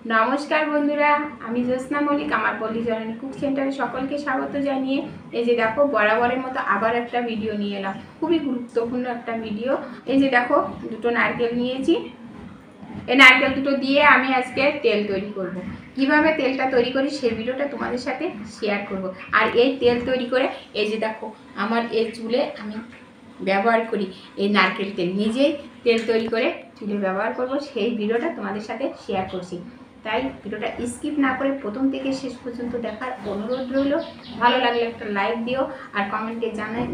নমস্কার বন্ধুরা, আমি জ্যোৎস্না মল্লিক। আমার পল্লী জননী কুক সেন্টারে সকলকে স্বাগত জানিয়ে এই যে দেখো বরাবরের মতো আবার একটা ভিডিও নিয়ে এলাম। খুবই গুরুত্বপূর্ণ একটা ভিডিও। এই যে দেখো দুটো নারকেল নিয়েছি। এই নারকেল দুটো দিয়ে আমি আজকে তেল তৈরি করব। কিভাবে তেলটা তৈরি করি সেই ভিডিওটা তোমাদের সাথে শেয়ার করব। আর এই তেল তৈরি করে এই যে দেখো আমার এই চুলে আমি ব্যবহার করি এই নারকেল তেল, নিজেই তেল তৈরি করে চুলে ব্যবহার করব, সেই ভিডিওটা তোমাদের সাথে শেয়ার করছি। তাই ভিডিওটা স্কিপ না করে প্রথম থেকে শেষ পর্যন্ত দেখার অনুরোধ রইল। ভালো লাগলে একটা লাইক দিও আর কমেন্টে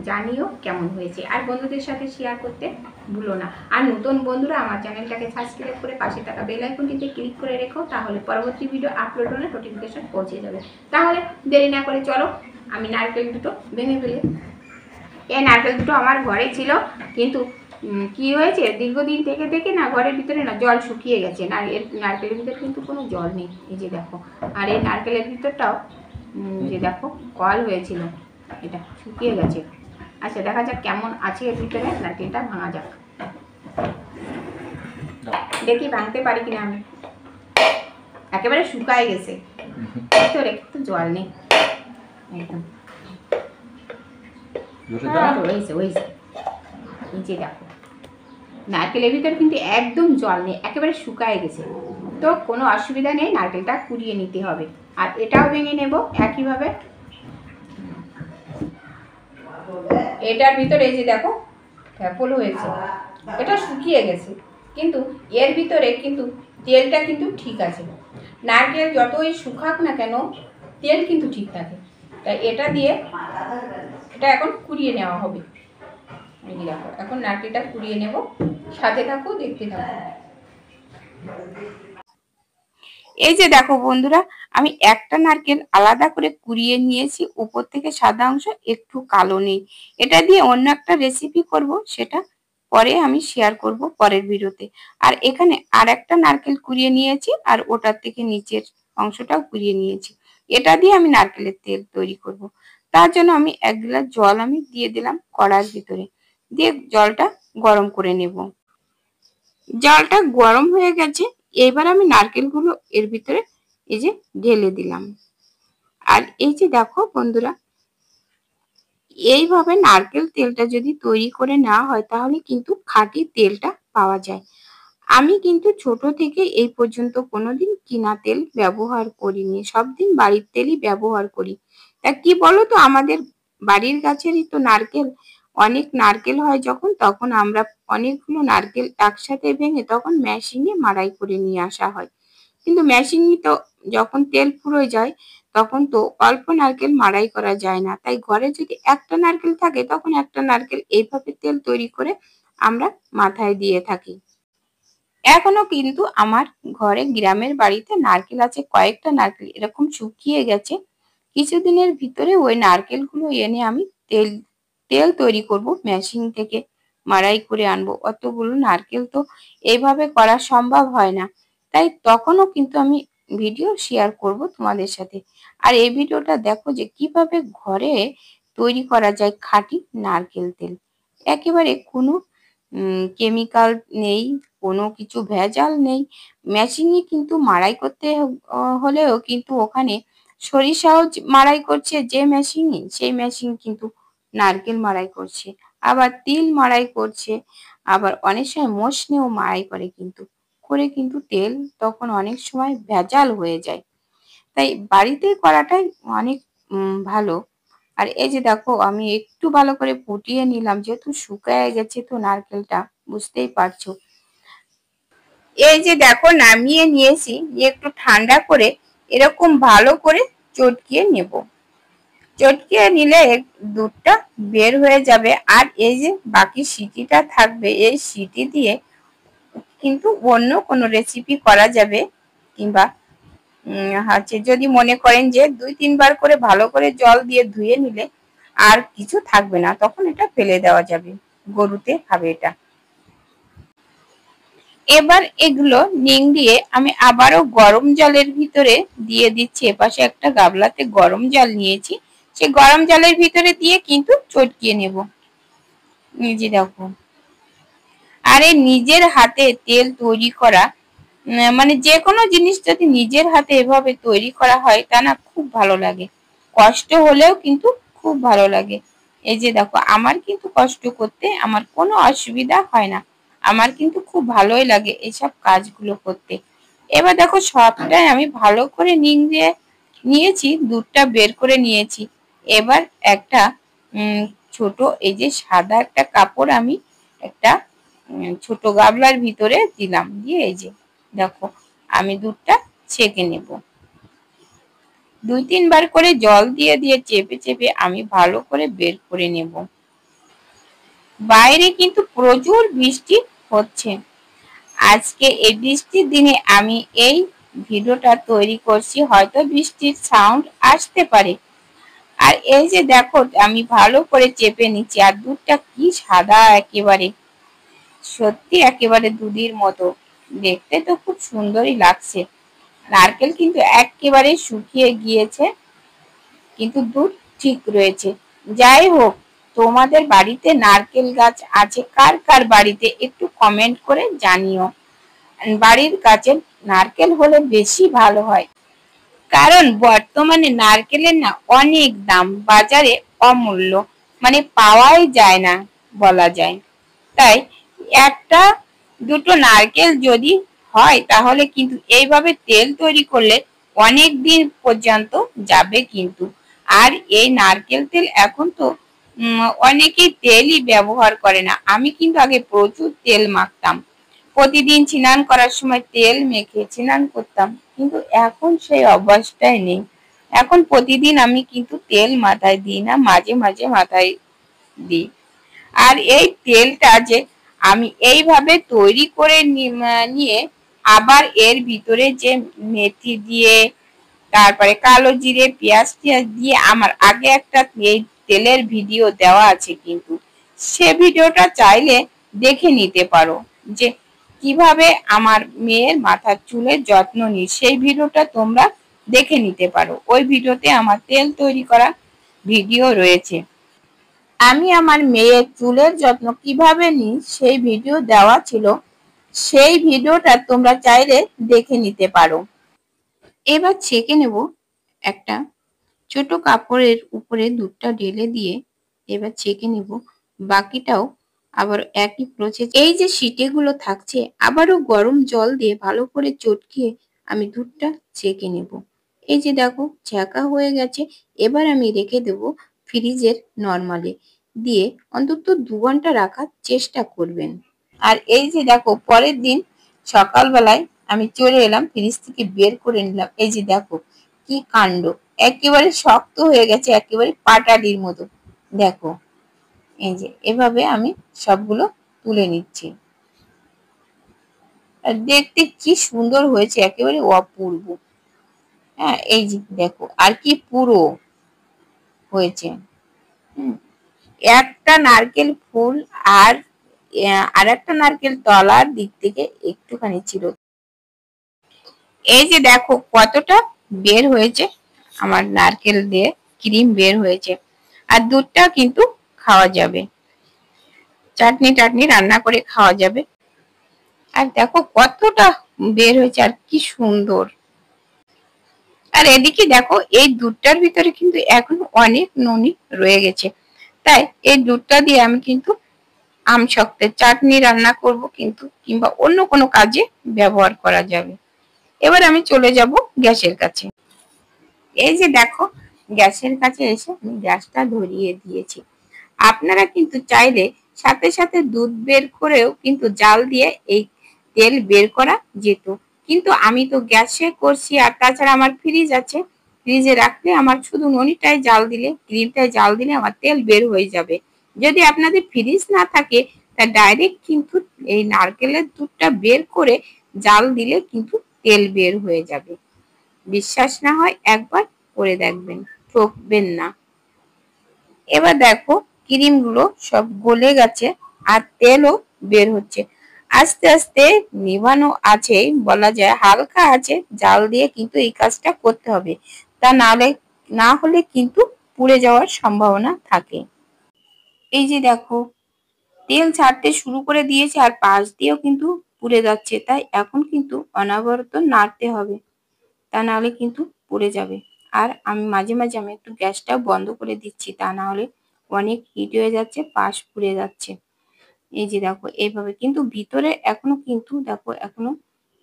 জানিও কেমন হয়েছে, আর বন্ধুদের সাথে শেয়ার করতে ভুলো না। আর নতুন বন্ধুরা আমার চ্যানেলটাকে সাবস্ক্রাইব করে পাশে থাকা বেল আইকনটিতে ক্লিক করে রেখো, তাহলে পরবর্তী ভিডিও আপলোড হলে নোটিফিকেশন পৌঁছে যাবে। তাহলে দেরি না করে চলো আমি নারকেল দুটো ভেঙে ফেলি। এই নারকেল দুটো আমার ঘরে ছিল, কিন্তু কি হয়েছে দীর্ঘদিন থেকে থেকে না ঘরের ভিতরে না জল শুকিয়ে গেছে। না এর নারকেলের ভিতরে কিন্তু কোনো জল নেই, এই যে দেখো। আর এই নারকেলের ভিতরটাও যে দেখো কল হয়েছিল, এটা শুকিয়ে গেছে। আচ্ছা দেখা যাক কেমন আছে এর ভিতরে। নারকেলটা ভাঙা যাক, দেখি ভাঙতে পারি কিনা আমি। একেবারে শুকায় গেছে, ভিতরে কিন্তু জল নেই একদম। নিচে দেখো নারকেলের ভিতরে কিন্তু একদম জল নেই, একেবারে শুকায় গেছে। তো কোনো অসুবিধা নেই, নারকেলটা কুড়িয়ে নিতে হবে। আর এটাও ভেঙে নেব একইভাবে। এটার ভিতরে এই যে দেখো ফ্যাপল হয়েছে, এটা শুকিয়ে গেছে, কিন্তু এর ভিতরে কিন্তু তেলটা কিন্তু ঠিক আছে। নারকেল যতই শুকাক না কেন তেল কিন্তু ঠিক থাকে। তাই এটা দিয়ে এটা এখন কুড়িয়ে নেওয়া হবে। এই দেখো এখন নারকেলটা কুড়িয়ে নেব, সাথে থাকো দেখতে থাকো। এই যে দেখো বন্ধুরা, আমি একটা নারকেল আলাদা করে কুড়িয়ে নিয়েছি, উপর থেকে সাদা অংশ একটু কালো নেই। এটা দিয়ে অন্য একটা রেসিপি করব, সেটা পরে আমি শেয়ার করব পরের ভিডিওতে। আর এখানে আর একটা নারকেল কুড়িয়ে নিয়েছি, আর ওটার থেকে নিচের অংশটাও কুড়িয়ে নিয়েছি। এটা দিয়ে আমি নারকেলের তেল তৈরি করব। তার জন্য আমি 1 গ্লাস জল আমি দিয়ে দিলাম কড়ার ভিতরে, দিয়ে জলটা গরম করে নেব। জলটা গরম হয়ে গেছে, এবার আমি নারকেলগুলো এর ভিতরে এই যে ঢেলে দিলাম। আর এই যে দেখো বন্ধুরা, এইভাবে নারকেল তেলটা যদি তৈরি করে নেওয়া হয় তাহলে কিন্তু খাঁটি তেলটা পাওয়া যায়। আমি কিন্তু ছোট থেকে এই পর্যন্ত কোনোদিন কিনা তেল ব্যবহার করিনি, সব দিন বাড়ির তেলই ব্যবহার করি। তা কি বলো তো, আমাদের বাড়ির গাছেরই তো নারকেল, অনেক নারকেল হয় যখন, তখন আমরা অনেকগুলো নারকেল একসাথে ভেঙে তখন মেশিনে মাড়াই করে নিয়ে আসা হয়। কিন্তু মেশিনে তো যখন তেল ফুরোয় যায় তখন তো অল্প নারকেল মাড়াই করা যায় না। তাই ঘরে যদি একটা নারকেল থাকে তখন একটা নারকেল এইভাবে তেল তৈরি করে আমরা মাথায় দিয়ে থাকি। এখনো কিন্তু আমার ঘরে গ্রামের বাড়িতে নারকেল আছে, কয়েকটা নারকেল এরকম শুকিয়ে গেছে। কিছুদিনের ভিতরে ওই নারকেলগুলো এনে আমি তেল তৈরি করব, মেশিন থেকে মাড়াই করে আনবো। অতগুলো নারকেল তো এইভাবে করা সম্ভব হয় না, তাই তখনও কিন্তু আমি ভিডিও শেয়ার করব তোমাদের সাথে। আর এই ভিডিওটা দেখো যে কিভাবে ঘরে তৈরি করা যায় খাঁটি নারকেল তেল। একেবারে কোনো কেমিক্যাল নেই, কোনো কিছু ভেজাল নেই। মেশিনে কিন্তু মাড়াই করতে হলেও কিন্তু ওখানে সরিষাও মাড়াই করছে যে মেশিনে, সেই মেশিন কিন্তু নারকেল মাড়াই করছে, আবার তিল মাড়াই করছে, আবার অনেক সময় মসনেও মাড়াই করে, কিন্তু তেল তখন অনেক সময় ভেজাল হয়ে যায়। তাই বাড়িতে করাটাই অনেক ভালো। আর এই যে দেখো আমি একটু ভালো করে ফুটিয়ে নিলাম, যেহেতু শুকায় গেছে তো নারকেলটা, বুঝতেই পারছো। এই যে দেখো নামিয়ে নিয়েছি, একটু ঠান্ডা করে এরকম ভালো করে চটকিয়ে নেব। চটকিয়ে নিলে দুধটা বের হয়ে যাবে। আর এই যে বাকি সিটিটা থাকবে, এই সিটি দিয়ে কিন্তু অন্য কোনো রেসিপি করা যাবে। কিংবা হচ্ছে যদি মনে করেন যে 2-3 বার করে ভালো করে জল দিয়ে ধুয়ে নিলে আর কিছু থাকবে না, তখন এটা ফেলে দেওয়া যাবে, গরুতে খাবে এটা। এবার এগুলো নিংড়িয়ে আমি আবারও গরম জলের ভিতরে দিয়ে দিচ্ছি। এপাশে একটা গামলাতে গরম জল নিয়েছি, সেই গরম জলের ভিতরে দিয়ে কিন্তু চটকিয়ে নেব। নিজে দেখো, আরে নিজের হাতে তেল তৈরি করা মানে যে কোনো জিনিস যদি নিজের হাতে এভাবে তৈরি করা হয় তা না খুব ভালো লাগে, কষ্ট হলেও কিন্তু খুব ভালো লাগে। এই যে দেখো আমার কিন্তু কষ্ট করতে আমার কোনো অসুবিধা হয় না, আমার কিন্তু খুব ভালোই লাগে এসব কাজগুলো করতে। এবার দেখো সবটাই আমি ভালো করে নিংড়ে নিয়েছি, দুধটা বের করে নিয়েছি। এবার একটা ছোট এই যে সাদা একটা কাপড় আমি একটা ছোট গামলার ভিতরে দিলাম, দিয়ে এই যে দেখো আমি দুধটা ছেঁকে নেব। 2-3 বার করে জল দিয়ে দিয়ে চেপে চেপে আমি ভালো করে বের করে নেব। বাইরে কিন্তু প্রচুর বৃষ্টি হচ্ছে। আজকে এই বৃষ্টির দিনে আমি এই ভিডিওটা তৈরি করছি, হয়তো বৃষ্টির সাউন্ড আসতে পারে। আর এই যে দেখো আমি ভালো করে চেপে নিচ্ছি, আর দুধটা কি সাদা একেবারে, সত্যি একেবারে দুধের মতো, দেখতে তো খুব সুন্দরই লাগছে। নারকেল কিন্তু একেবারে শুকিয়ে গিয়েছে, কিন্তু দুধ ঠিক রয়েছে। যাই হোক, তোমাদের বাড়িতে নারকেল গাছ আছে কার কার বাড়িতে একটু কমেন্ট করে জানিও। বাড়ির কাছে নারকেল হলে বেশি ভালো হয়, কারণ বর্তমানে নারকেলের না অনেক দাম, বাজারে অমূল্য, মানে পাওয়াই যায় না বলা যায়। তাই একটা দুটো নারকেল যদি হয় তাহলে কিন্তু এইভাবে তেল তৈরি করলে অনেক দিন পর্যন্ত যাবে কিন্তু। আর এই নারকেল তেল এখন তো অনেকেই তেলই ব্যবহার করে না, আমি কিন্তু আগে প্রচুর তেল মাখতাম, প্রতিদিন স্নান করার সময় তেল মেখে স্নান করতাম, কিন্তু এখন সেই অভ্যাসটাই নেই। এখন প্রতিদিন আমি কিন্তু তেল মাথায় দিই না, মাঝে মাঝে মাথায় দিই। আর এই তেলটা যে আমি এইভাবে তৈরি করে নিয়ে আবার এর ভিতরে যে মেথি দিয়ে, তারপরে কালো জিরে, পেঁয়াজ টিয়াজ দিয়ে আমার আগে একটা এই তেলের ভিডিও দেওয়া আছে, কিন্তু সে ভিডিওটা চাইলে দেখে নিতে পারো যে কিভাবে আমার মেয়ের মাথার চুলের যত্ন নিই, সেই ভিডিওটা তোমরা দেখে নিতে পারো। ওই ভিডিওতে আমার তেল তৈরি করা ভিডিও রয়েছে। আমি আমার মেয়ের চুলের যত্ন কিভাবে নিই সেই ভিডিও দেওয়া ছিল, সেই ভিডিওটা তোমরা চাইলে দেখে নিতে পারো। এবার ছেঁকে নেব। একটা ছোট কাপড়ের উপরে দুধটা ঢেলে দিয়ে এবার ছেঁকে নেব। বাকিটাও আবার একই প্রসেস, এই যে সিটেগুলো থাকছে আবারও গরম জল দিয়ে ভালো করে চটকিয়ে আমি দুধটা ছেঁকে নেব। এই যে দেখো ছ্যাঁকা হয়ে গেছে। এবার আমি রেখে দেব ফ্রিজের নরমালে, দিয়ে অন্তত 2 ঘন্টা রাখার চেষ্টা করবেন। আর এই যে দেখো পরের দিন সকালবেলায় আমি চলে এলাম, ফ্রিজ থেকে বের করে নিলাম। এই যে দেখো কি কাণ্ড, একেবারে শক্ত হয়ে গেছে, একেবারে পাটালির মতো। দেখো এই যে এভাবে আমি সবগুলো তুলে নিচ্ছি, আর দেখতে কি সুন্দর হয়েছে, একেবারে অপূর্ব। হ্যাঁ এই যে দেখো আর কি পুরো হয়েছে। একটা নারকেল ফুল আর একটা নারকেল তলার দিক থেকে একটুখানি ছিল। এই যে দেখো কতটা বের হয়েছে, আমার নারকেল দিয়ে ক্রিম বের হয়েছে। আর দুধটা কিন্তু খাওয়া যাবে, চাটনি টাটনি রান্না করে খাওয়া যাবে। আর দেখো কতটা বের হয়েছে, আর কি সুন্দর। আর এদিকে দেখো এই দুধটার ভিতরে কিন্তু এখন অনেক ননি রয়ে গেছে, তাই এই দুধটা দিয়ে আমি কিন্তু আমসত্ত্বের চাটনি রান্না করব, কিন্তু কিংবা অন্য কোনো কাজে ব্যবহার করা যাবে। এবার আমি চলে যাব গ্যাসের কাছে। এই যে দেখো গ্যাসের কাছে এসে আমি গ্যাসটা ধরিয়ে দিয়েছি। আপনারা কিন্তু চাইলে সাথে সাথে দুধ বের করেও কিন্তু জাল দিয়ে এই তেল বের করা যেত, কিন্তু আমি তো গ্যাসে করছি, আর তাছাড়া আমার ফ্রিজ আছে, ফ্রিজে রাখলে আমার শুধু ননিটাই জাল দিলে, ক্রিমটাই জাল দিলে আমার তেল বের হয়ে যাবে। যদি আপনাদের ফ্রিজ না থাকে তা ডাইরেক্ট কিন্তু এই নারকেলের দুধটা বের করে জাল দিলে কিন্তু তেল বের হয়ে যাবে। বিশ্বাস না হয় একবার করে দেখবেন, ঠকবেন না। এবার দেখো ক্রিমগুলো সব গলে গেছে আর তেলও বের হচ্ছে। আস্তে আস্তে নিভানো আছে বলা যায়, হালকা আছে জাল দিয়ে কিন্তু এই কাজটা করতে হবে, তা না হলে কিন্তু পুড়ে যাওয়ার সম্ভাবনা থাকে। এই যে দেখো তেল ছাড়তে শুরু করে দিয়েছে, আর পাশ দিয়েও কিন্তু পুড়ে যাচ্ছে, তাই এখন কিন্তু অনবরত নাড়তে হবে, তা নাহলে কিন্তু পুড়ে যাবে। আর আমি মাঝে মাঝে আমি একটু গ্যাসটাও বন্ধ করে দিচ্ছি, তা না হলে অনেক হিট হয়ে যাচ্ছে, পাশ পুড়ে যাচ্ছে। এই যে দেখো এইভাবে, কিন্তু ভিতরে এখনো কিন্তু দেখো এখনো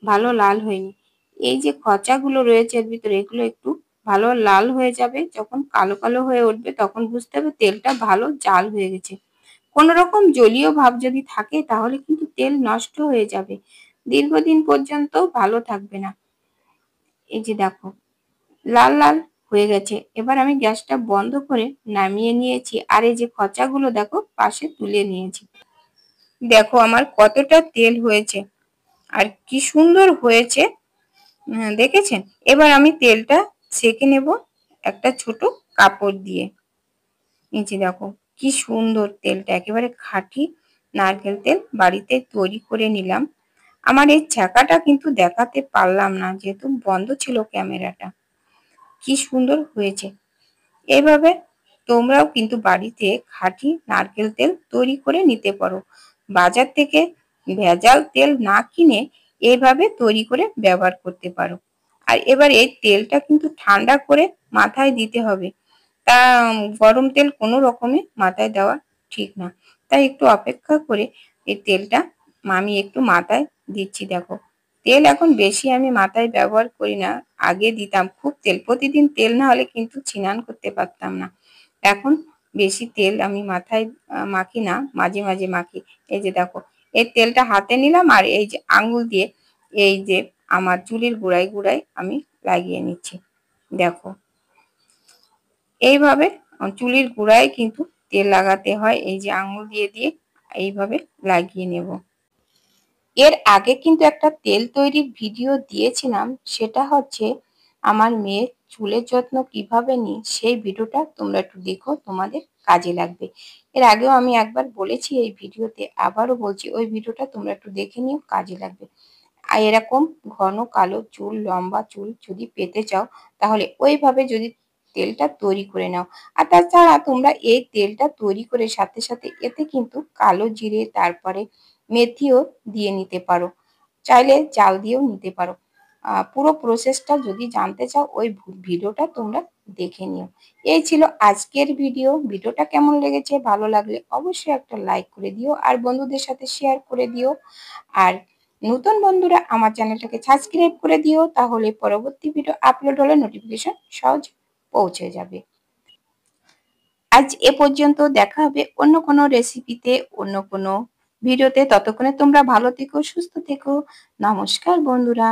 ভালো লাল হয়নি। এই যে খচাগুলো রয়েছে এর ভিতরে, এগুলো একটু ভালো লাল হয়ে যাবে, যখন কালো কালো হয়ে উঠবে তখন বুঝতে হবে তেলটা ভালো জাল হয়ে গেছে। কোনো রকম জলীয় ভাব যদি থাকে তাহলে কিন্তু তেল নষ্ট হয়ে যাবে, দীর্ঘদিন পর্যন্ত ভালো থাকবে না। এই যে দেখো লাল লাল হয়ে গেছে, এবার আমি গ্যাসটা বন্ধ করে নামিয়ে নিয়েছি, আর এই যে খচাগুলো দেখো পাশে তুলে নিয়েছি। দেখো আমার কতটা তেল হয়েছে আর কি সুন্দর হয়েছে, দেখেছেন? এবার আমি তেলটা ছেঁকে নেব একটা ছোট কাপড় দিয়ে। এই যে দেখো কি সুন্দর, তেলটা একেবারে খাঁটি নারকেল তেল বাড়িতে তৈরি করে নিলাম। আমার এই ছ্যাঁকাটা কিন্তু দেখাতে পারলাম না, যেহেতু বন্ধ ছিল ক্যামেরাটা। কি সুন্দর হয়েছে। এইভাবে তোমরাও কিন্তু বাড়িতে খাঁটি নারকেল তেল তৈরি করে নিতে পারো। বাজার থেকে ভেজাল তেল না কিনে এইভাবে তৈরি করে ব্যবহার করতে পারো। আর এবার এই তেলটা কিন্তু ঠান্ডা করে মাথায় দিতে হবে, তা গরম তেল কোনো রকমে মাথায় দেওয়া ঠিক না। তাই একটু অপেক্ষা করে এই তেলটা আমি একটু মাথায় দিচ্ছি। দেখো তেল এখন বেশি আমি মাথায় ব্যবহার করি না, আগে দিতাম খুব তেল, প্রতিদিন তেল না হলে কিন্তু স্নান করতে পারতাম না। এখন বেশি তেল আমি মাথায় মাখি না, মাঝে মাঝে মাখি। এই যে দেখো এই তেলটা হাতে নিলাম, আর এই যে আঙ্গুল দিয়ে এই যে আমার চুলের গোড়ায় গোড়ায় আমি লাগিয়ে নিচ্ছি। দেখো এইভাবে চুলের গোড়ায় কিন্তু তেল লাগাতে হয়, এই যে আঙ্গুল দিয়ে দিয়ে এইভাবে লাগিয়ে নেব। এর আগে কিন্তু একটা তেল তৈরির ভিডিও দিয়েছিলাম, সেটা হচ্ছে আমার মেয়ের চুলের যত্ন কিভাবে নিই, সেই ভিডিওটা তোমরা একটু দেখো, তোমাদের কাজে লাগবে। এর আগেও আমি একবার বলেছি এই ভিডিওতে, আবারও বলছি ওই ভিডিওটা তোমরা একটু দেখে নিও, কাজে লাগবে। আর এরকম ঘন কালো চুল, লম্বা চুল যদি পেতে চাও তাহলে ওইভাবে যদি তেলটা তৈরি করে নাও। আর তাছাড়া তোমরা এই তেলটা তৈরি করে সাথে সাথে এতে কিন্তু কালো জিরে, তারপরে মেথিও দিয়ে নিতে পারো, চাইলে চাল দিয়েও নিতে পারো। পুরো প্রসেসটা যদি জানতে চাও ওই ভিডিওটা তোমরা দেখে নিও। এই ছিল আজকের ভিডিও। ভিডিওটা কেমন লেগেছে, ভালো লাগলে অবশ্যই একটা লাইক করে দিও আর বন্ধুদের সাথে শেয়ার করে দিও। আর নতুন বন্ধুরা আমার চ্যানেলটাকে সাবস্ক্রাইব করে দিও, তাহলে পরবর্তী ভিডিও আপলোড হলে নোটিফিকেশন সহজ পৌঁছে যাবে। আজ এ পর্যন্ত, দেখা হবে অন্য কোনো রেসিপিতে, অন্য কোনো ভিডিওতে। ততক্ষণে তোমরা ভালো থেকো, সুস্থ থেকো। নমস্কার বন্ধুরা।